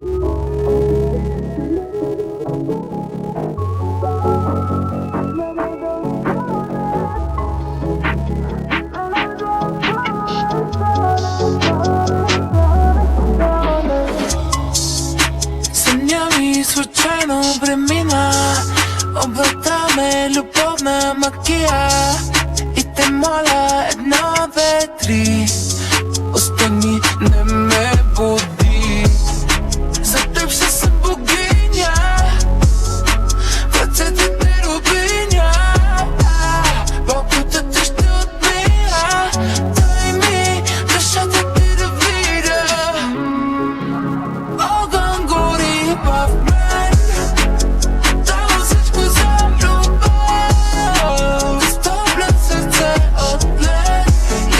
Снями случайно времена, облатаме любовна магия. И те моля, 1, 2, 3, остани, не ме буди. За теб ще съм богиня, в ръцете ти рубиня. Богото ти ще отмия, дай ми душата ти да видя. Огън гори в мен, дало всичко за любов. Изтопля сърце от лед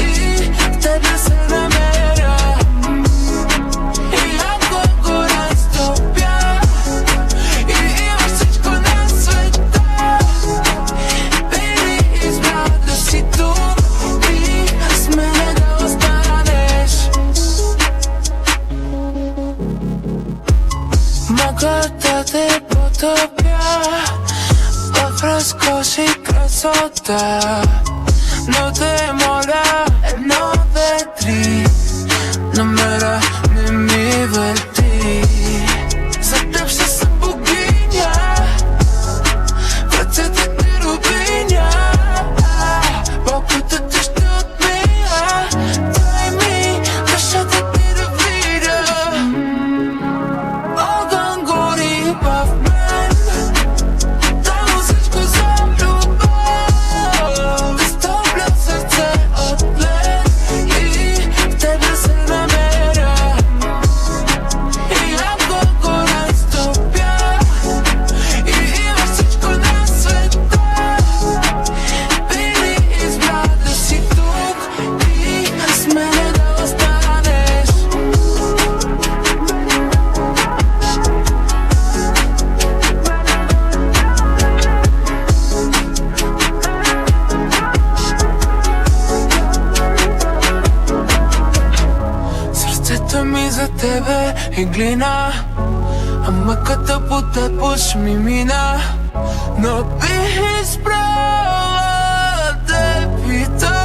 и в тебе се намеря. И ако горен стопя и имаш всичко на света, били избрал да си тук и с мене да останеш. Мога да те потопя в разкош и красота, но те моля, 1, 2, 3, номера не ми върти. За теб ще съм богиня, в ръцете ти рубиня. Богото ти ще отмия, дай ми душата ти да видя. Огън гори в мен, дало всичко за любов. Изтопля сърце от лед и в тебе се намеря. И ако горен стопя и имаш всичко на света, били избрал да си тук и с мене да останеш. Сърцето ми за тебе е глина, а мъката по теб уж ми мина. Но бих избрала да питам